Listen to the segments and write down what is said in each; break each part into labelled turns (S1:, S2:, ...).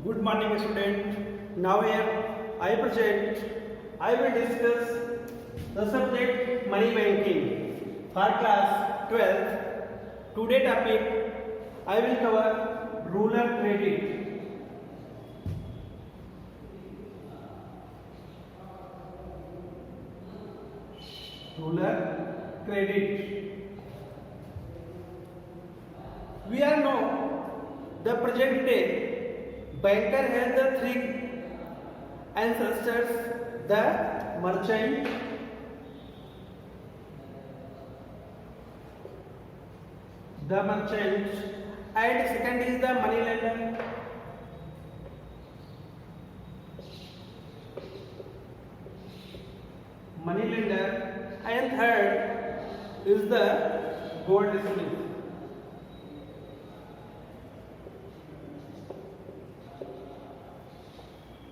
S1: Good morning, student. Now here I will discuss the subject money banking for class 12th. Today topic I will cover rural credit. Rural credit. We all know the present day banker has the three ancestors: the merchant, and second is the money lender, and third is the goldsmith.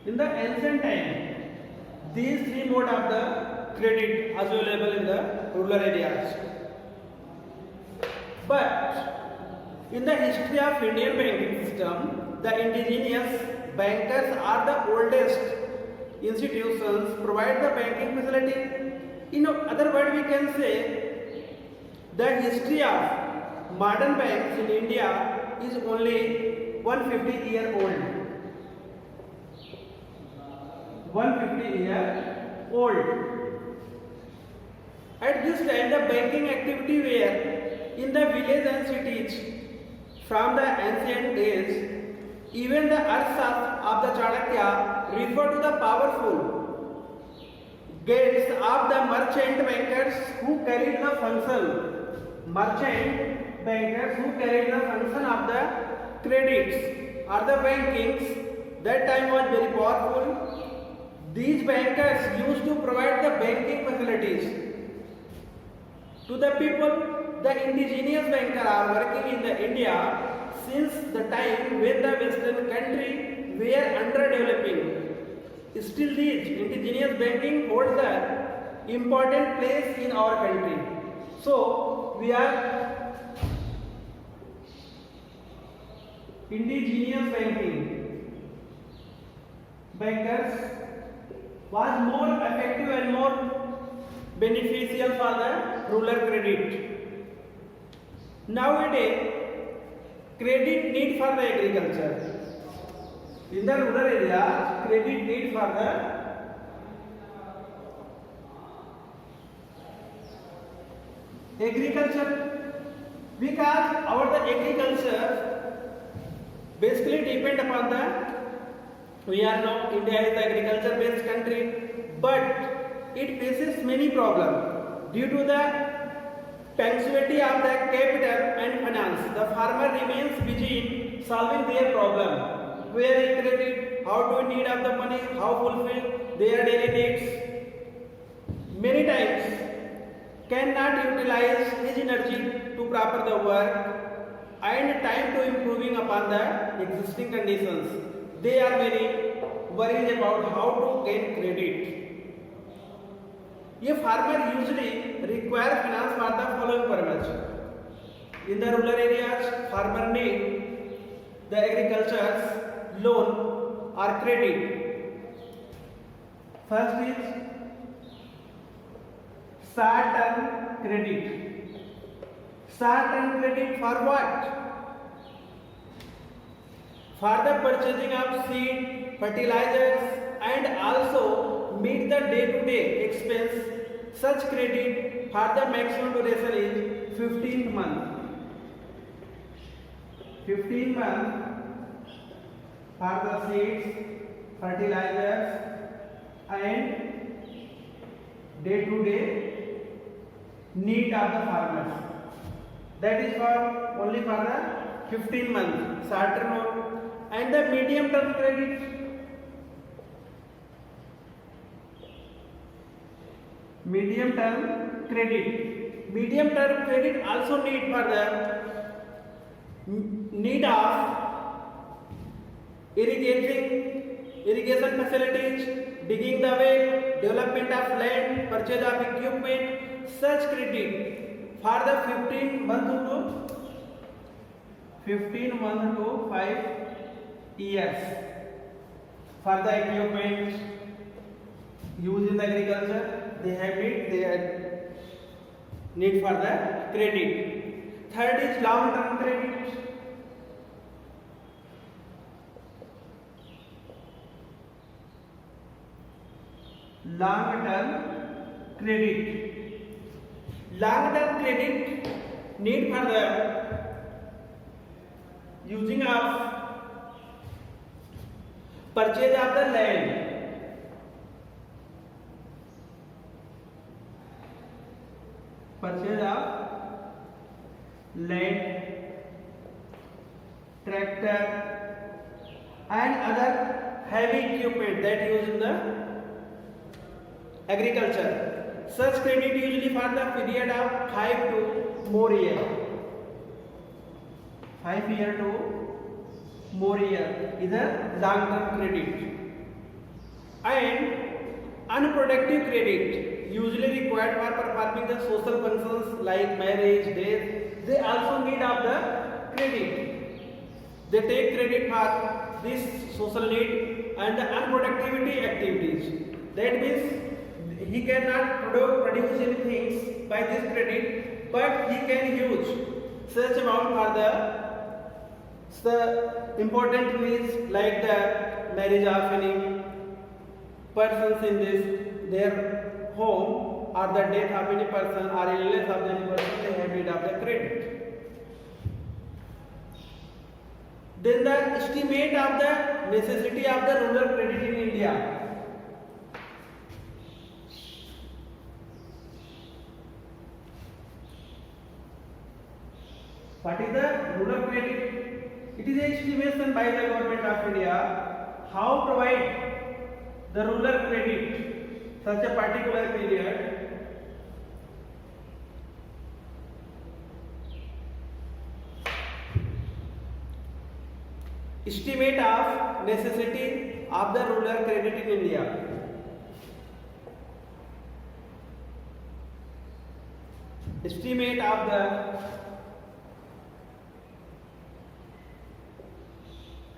S1: In the ancient time, these three modes of the credit are available in the rural areas. But in the history of Indian banking system, the indigenous bankers are the oldest institutions provide the banking facility. In other words, we can say the history of modern banks in India is only 150-year old. 150-year old. At this time, the banking activity were in the village and cities. From the ancient days, even the Arthas of the Chanakya refer to the powerful gates of the merchant bankers who carried the function. Merchant bankers who carried the function of the credits or the bankings. That time was very powerful. These bankers used to provide the banking facilities to the people. The indigenous bankers are working in the India since the time when the Western country were underdeveloping. Still, these indigenous banking holds an important place in our country. So, we are indigenous bankers was more effective and more beneficial for the rural credit. Nowadays, credit need for the agriculture. In the rural area, credit need for the agriculture, because our the agriculture basically depend upon the. We are now India is the agriculture based country, but it faces many problems due to the punctuality of the capital and finance. The farmer remains busy in solving their problem. Where is credit? How to need of the money? How fulfill their daily needs? Many times cannot utilize his energy to proper the work and time to improving upon the existing conditions. They are very worried about how to gain credit. A farmer usually require finance for the following purpose. In the rural areas, farmer need the agriculture's loan or credit. First is short-term credit. Short-term credit for what? For the purchasing of seed, fertilizers, and also meet the day-to-day expense. Such credit for the maximum duration is 15 months. 15 months for the seeds, fertilizers, and day-to-day need of the farmers. That is for only for the 15 months short-term loan. And the medium term credit. Medium term credit also need for the need of irrigation facilities, digging the well, development of land, purchase of equipment. Such credit for the 15 months to 5 years. for the equipment used in the agriculture, they have need for the credit. Third is long term credit. Long term credit. Long term credit need for the using of purchase of the land, purchase of land, tractor and other heavy equipment that used in the agriculture. Such credit usually for the period of 5 to more year. 5 year to more year is a long term credit. And unproductive credit usually required for performing the social functions like marriage, death. They also need of the credit. They take credit for this social need and the unproductivity activities. That means he cannot produce anything by this credit, but he can use such amount for the important needs like the marriage of any persons in this their home or the death of any person or illness of any person, they have need of the credit. Then the estimate of the necessity of the rural credit in India. What is the rural credit? It is an estimation by the government of India how provide the rural credit such a particular period. Estimate of necessity of the rural credit in India. Estimate of the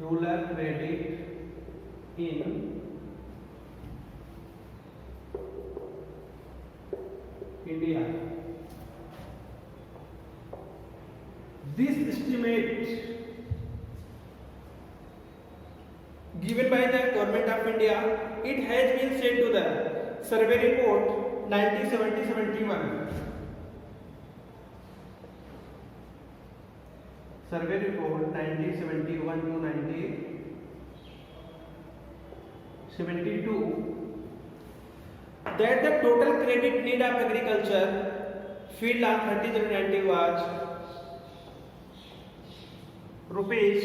S1: rural credit in India. This estimate given by the government of India, it has been sent to the survey report 1970-71. Survey report 1971 to 1972 that the total credit need of agriculture field on 30/90 was rupees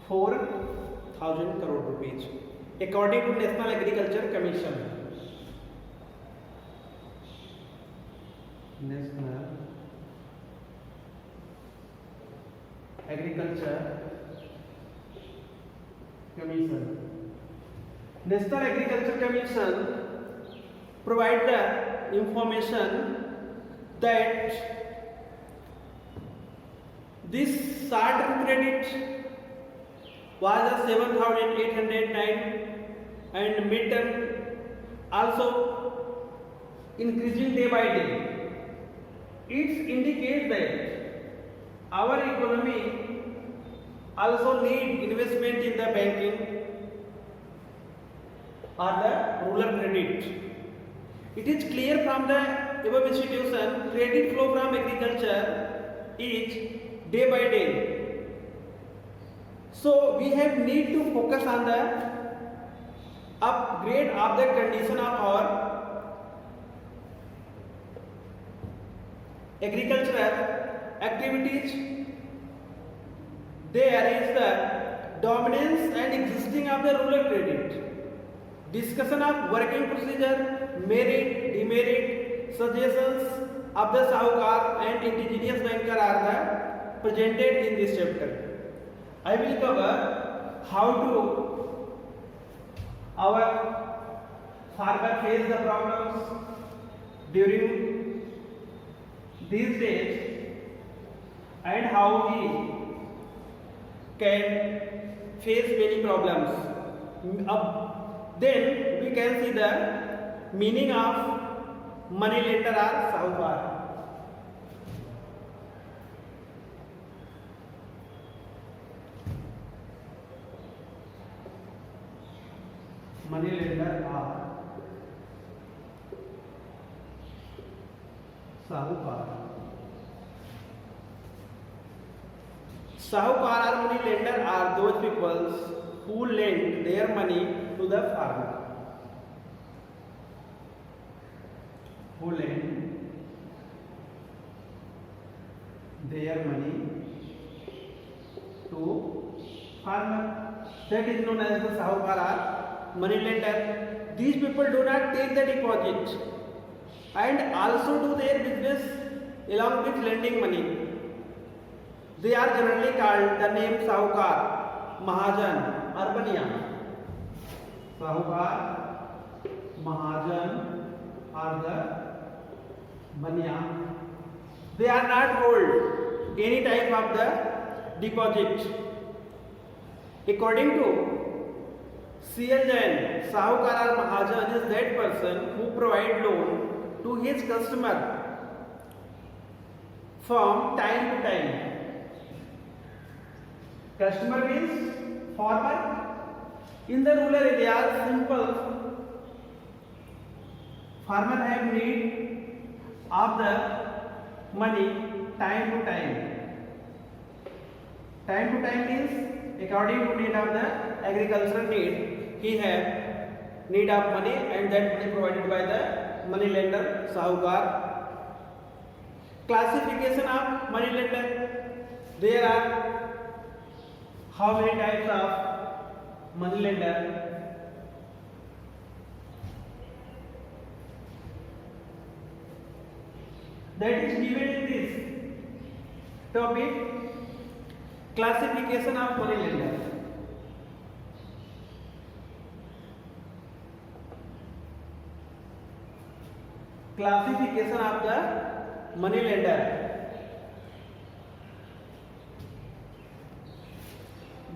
S1: 4,000 crore rupees according to National Agriculture Commission. National Agriculture Commission. National Agriculture Commission provide the information that this short-term credit was a 7,809 and mid-term also increasing day by day. It indicates that our economy also need investment in the banking or the rural credit. It is clear from the above institution, credit flow from agriculture is day by day. So we have need to focus on the upgrade of the condition of our agricultural activities. There is the dominance and existing of the rural credit. Discussion of working procedure, merit, demerit, suggestions of the Sahukar and indigenous banker are presented in this chapter. I will cover how to our farmer face the problems during these days and how he can face many problems. Then we can see the meaning of money lender or sahukar. Money lender or sahukar. Sahukar or money lender are those people who lend their money to the farmer. Who lend their money to farmer. That is known as the sahukar or money lender. These people do not take the deposit and also do their business along with lending money. They are generally called the name sahukar, mahajan or baniya. Sahukar, mahajan or the baniya. They are not hold any type of the deposit. According to C.L. Jain, sahukar or mahajan is that person who provide loan to his customer from time to time. Customer means farmer. In the rural areas, simple farmer have need of the money time to time. Time to time means according to need of the agricultural need, he have need of money and that money provided by the money lender, sahukar. Classification of money lender. There are how many types of money lender? That is given in this topic, classification of money lender. Classification of the money lender.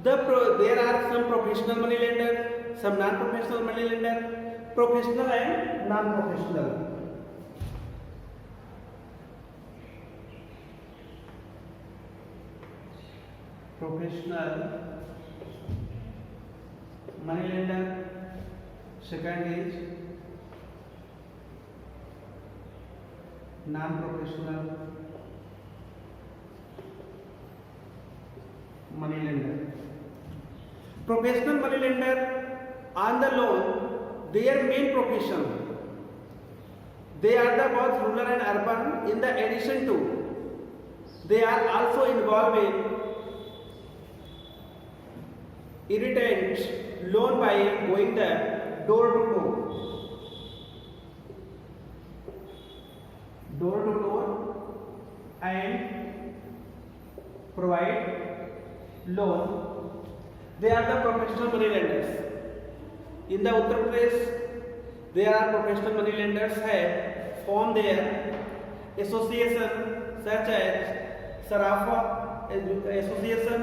S1: There are some professional money lender, some non-professional money lender, professional and non-professional. Professional money lender. Second is non-professional money lender. Professional money lender on the loan, their main profession. They are the both rural and urban. In the addition to, they are also involved in irritant loan by going the door to door and provide loan. They are the professional money lenders. In the Uttar Pradesh, there are professional money lenders have formed their association such as Sarafa Association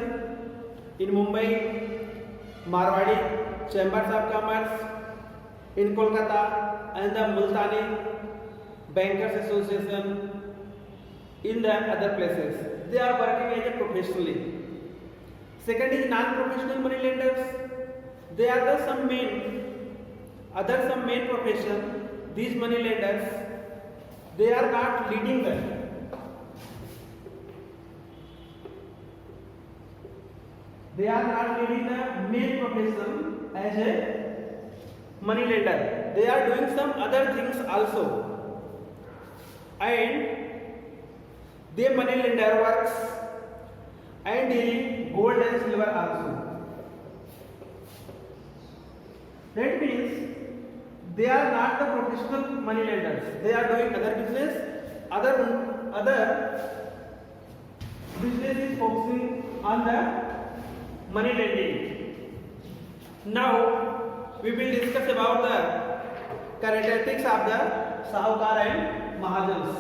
S1: in Mumbai, Marwadi Chambers of Commerce in Kolkata, and the Multani Bankers Association in the other places. They are working as a professionally. Second is non-professional money lenders. They are the some main profession. These money lenders, they are not leading them. They are not leading the main profession as a money lender. They are doing some other things also. And the money lender works and dealing gold and silver also. That means they are not the professional money lenders. They are doing other business. Other business is focusing on the money lending. Now we will discuss about the characteristics of the sahukar and mahajans.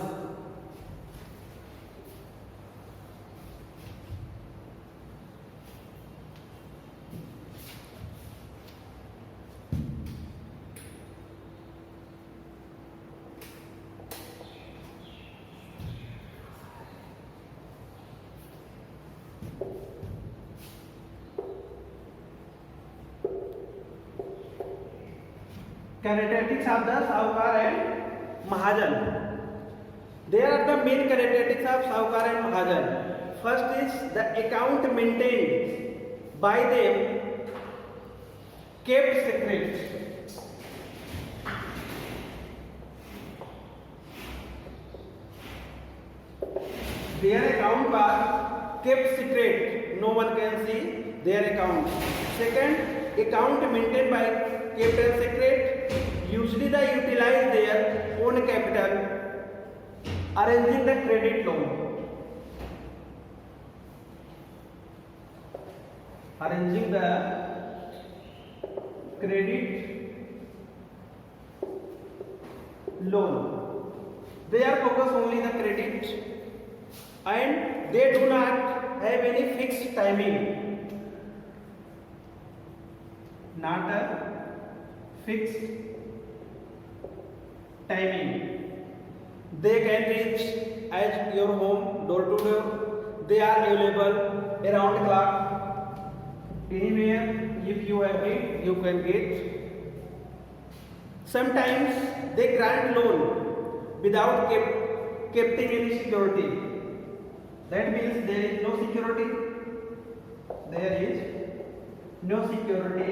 S1: characteristics of the Sahukar and Mahajan. There are the main characteristics of Sahukar and Mahajan. First is the account maintained by them kept secret. Their account was kept secret. No one can see their account. Second, account maintained by kept and secret. Usually they utilize their own capital, arranging the credit loan. Arranging the credit loan. They are focused only the credit, and they do not have any fixed timing. Not a fixed timing. They can reach at your home door to door. They are available around clock. Anywhere if you have it, you can get. Sometimes they grant loan without keeping any security. That means there is no security. There is no security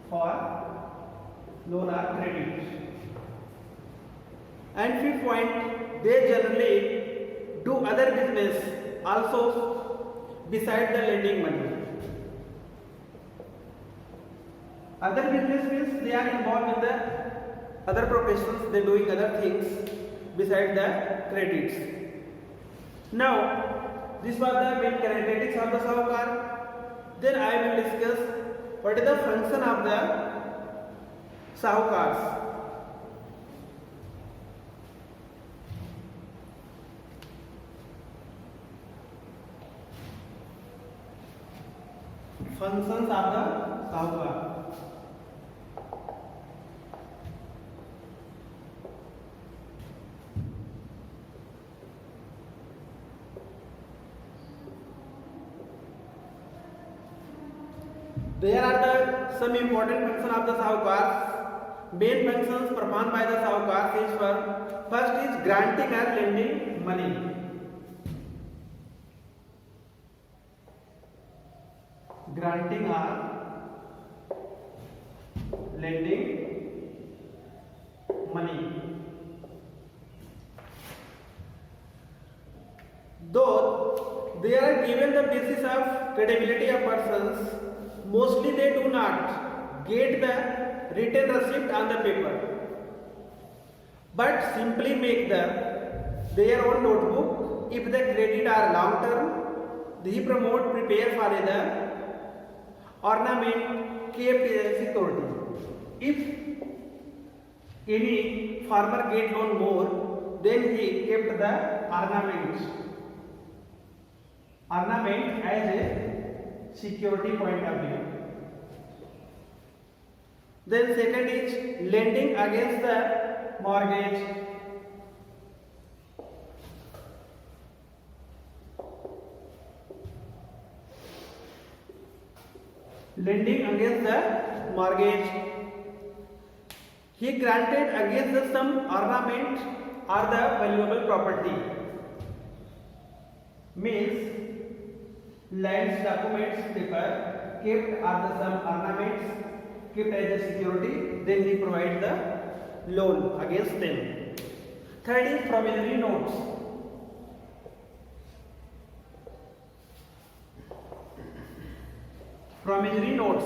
S1: for loan or credit. And fifth point, they generally do other business also beside the lending money. Other business means they are involved in the other professions, they are doing other things beside the credits. Now, this was the main characteristics of the Sahukar. Then I will discuss what is the function of the Sahukars. Functions of the Sahukar. There are some important functions of the Sahukars. Main functions performed by the Sahukars is first is granting or lending money. Granting or lending money. Though they are given the basis of credibility of persons, mostly they do not get the written receipt on the paper, but simply make their own notebook. If the credit are long term, they prepare for the ornament kept security. If any farmer get loan more, then he kept the ornament as a security point of view. Then second is lending against the mortgage. Lending against the mortgage. He granted against some ornament or the valuable property. Means lands, documents, paper kept or the some ornaments kept as a security, then he provides the loan against them. Third is promissory notes. Promissory notes.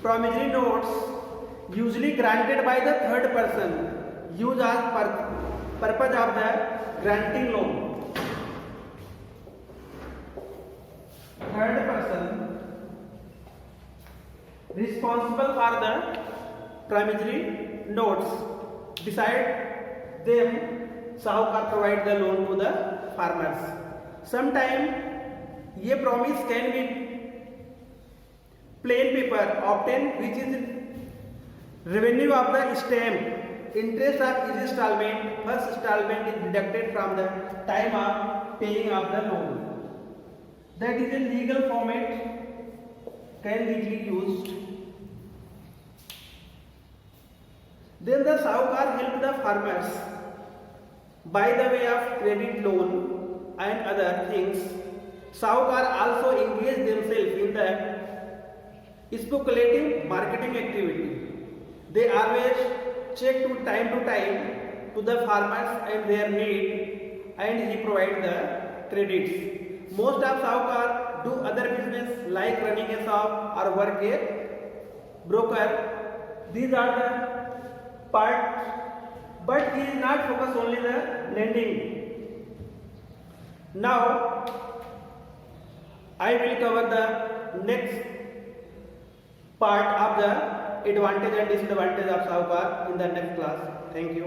S1: Promissory notes usually granted by the third person, used as purpose of the granting loan. Third person responsible for the promissory notes. Beside them, Sahukar provide the loan to the farmers. Sometimes ये promise can be plain paper obtained, which is revenue of the stamp. Interest of each installment, first installment is deducted from the time of paying of the loan. That is a legal format, can legally used. Then the Sahukar helped the farmers by the way of credit loan and other things. Sahukar also engaged themselves in the speculative marketing activity. They always check to time to the farmers and their need, and he provide the credits. Most of Sahukar do other business like running a shop or work a broker. These are the parts, but he is not focused only the lending. Now I will cover the next part of the advantage and disadvantage of Sahukar in the next class. Thank you.